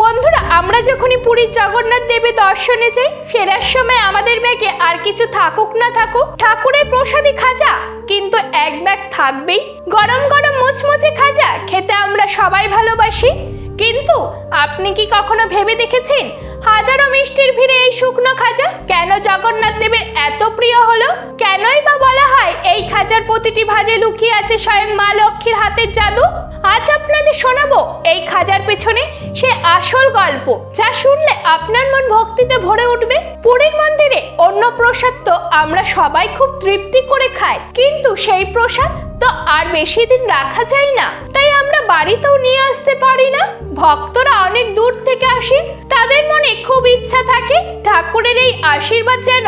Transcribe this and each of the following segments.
বন্ধুরা, আমরা যখনই পুরীর জগন্নাথ দেবের দর্শনে যাই, ফেরার সময় আমাদের ব্যাগে আর কিছু থাকুক না থাকুক, ঠাকুরের প্রসাদী খাজা কিন্তু এক ব্যাগ থাকবেই। গরম গরম মুচমুচে খাজা খেতে আমরা সবাই ভালোবাসি, কিন্তু আপনি কি কখনো ভেবে দেখেছেন হাজারো মিষ্টির ভিড়ে এই শুকনো খাজা কেন জগন্নাথ দেবের এত প্রিয় হলো? কেনই বা বলা হয় এই খাজার প্রতিটি ভাজে লুকিয়ে আছে স্বয়ং মা লক্ষ্মীর হাতের জাদু? আজ আপনাদের শোনাবো এই খাজার পেছনে সে আসল গল্প, যা শুনলে আপনার মন ভক্তিতে ভরে উঠবে। পুরীর মন্দিরে অন্য প্রসাদ তো আমরা সবাই খুব তৃপ্তি করে খাই, কিন্তু সেই প্রসাদ তো আর বেশি দিন রাখা যায় না, তাই আমরা বাড়িতেও নিয়ে আসতে পারি না। ভক্তরা অনেক দূর থেকে আসেন, তাদের মনে খুব ইচ্ছা থাকে ঠাকুরের এই আশীর্বাদ যেন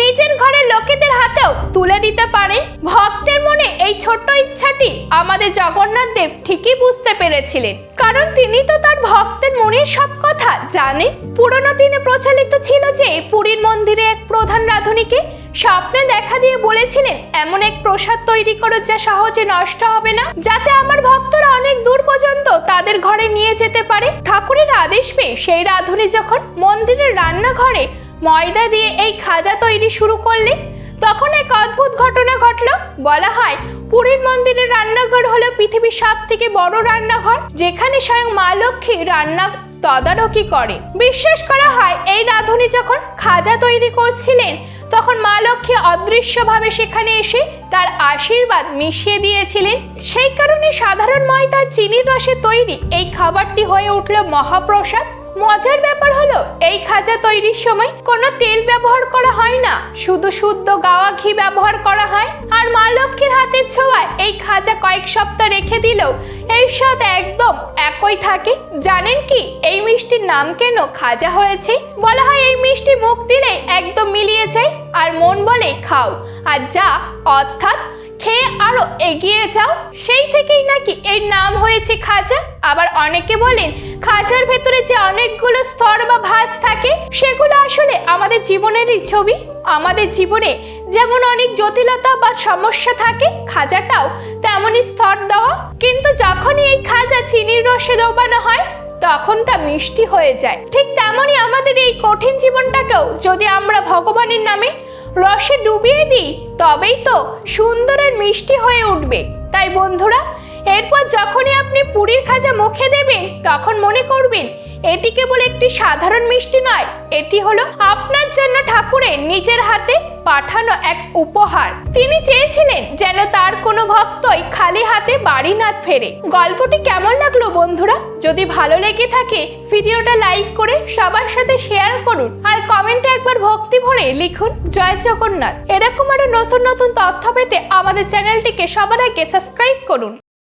নিজের ঘরের লোকেদের হাতেও তুলে দিতে পারে। ভক্তের মনে এই ছোট্ট ইচ্ছাটি আমাদের জগন্নাথ দেব ঠিকই বুঝতে পেরেছিলেন, কারণ তিনি তো তার ভক্তের মনের সব কথা জানেন। পুরনো দিনে প্রচলিত ছিল যে পুরীর মন্দিরে এক প্রধান রাঁধুনিকে স্বপ্নে দেখা দিয়ে বলেছিলেন এমন এক প্রসাদ তৈরি করো যা সহজে নষ্ট হবে না, যাতে আমার ভক্তরা অনেক দূর পর্যন্ত তাদের ঘরে নিয়ে যেতে পারে। ঠাকুরের আদেশ পেয়ে সেই রাঁধুনি যখন মন্দিরের রান্নাঘরে ময়দা দিয়ে এই খাজা তৈরি শুরু করলেন, তখন এক অদ্ভুত ঘটনা ঘটল। বলা হয় পুরীর মন্দিরের রান্নাঘর হলো পৃথিবীর সব থেকে বড় রান্নাঘর, যেখানে স্বয়ং মা লক্ষ্মী রান্না তদারকি করে। বিশ্বাস করা হয় এই রাঁধুনি যখন খাজা তৈরি করছিলেন, তখন মা লক্ষ্মী অদৃশ্যভাবে সেখানে এসে তার আশীর্বাদ মিশিয়ে দিয়েছিলেন। সেই কারণে সাধারণ ময়দা চিনির রসে তৈরি এই খাবারটি হয়ে উঠল মহাপ্রসাদ। মজার ব্যাপার হলো এই খাজা তৈরির সময় কোনো তেল ব্যবহার করা হয় না, শুধু শুদ্ধ গাওয়া ঘি ব্যবহার করা হয়। আর মা লক্ষ্মীর হাতের ছোঁয়ায় এই খাজা কয়েক সপ্তাহ রেখে দিলেও এই স্বাদ একদম একই থাকে। জানেন কি এই মিষ্টির নাম কেন খাজা হয়েছে? বলা হয় এই মিষ্টি মুখ দিলে একদম মিলিয়ে যায় আর মন বলে খাও আর যা, অর্থাৎ খেয়ে আরো এগিয়ে যাও। সেই থেকেই নাকি এর নাম হয়েছে খাজা। আবার অনেকে বলেন খাজার ভেতরে যে অনেকগুলো স্তর বা ভাঁজ থাকে, সেগুলো আসলে আমাদের জীবনেরই ছবি। আমাদের জীবনে যেমন অনেক জটিলতা বা সমস্যা থাকে, খাজাটাও তেমনই স্তর দেওয়া। কিন্তু যখনই এই খাজা চিনির রসে ডোবানো হয়, তখন তা মিষ্টি হয়ে যায়। ঠিক তেমনই আমাদের এই কঠিন জীবনটাকেও যদি আমরা ভগবানের নামে রসে ডুবিয়ে দিই, তবেই তো সুন্দর আর মিষ্টি হয়ে উঠবে। তাই বন্ধুরা, এরপর যখনই আপনি পুরীর খাজা মুখে দেবেন, তখন মনে করবেন এটি কেবল একটি সাধারণ মিষ্টি নয়, এটি হলো আপনার জন্য ঠাকুরের নিজের হাতে পাঠানো এক উপহার। তিনি চেয়েছিলেন যেন তার কোনো ভক্তই খালি হাতে বাড়ি না ফেরে। গল্পটি কেমন লাগলো বন্ধুরা? যদি ভালো লেগে থাকে ভিডিওটা লাইক করে সবার সাথে শেয়ার করুন, আর কমেন্টে একবার ভক্তি ভরে লিখুন জয় জগন্নাথ। এরকম আরো নতুন নতুন তথ্য পেতে আমাদের চ্যানেলটিকে সবার আগে সাবস্ক্রাইব করুন।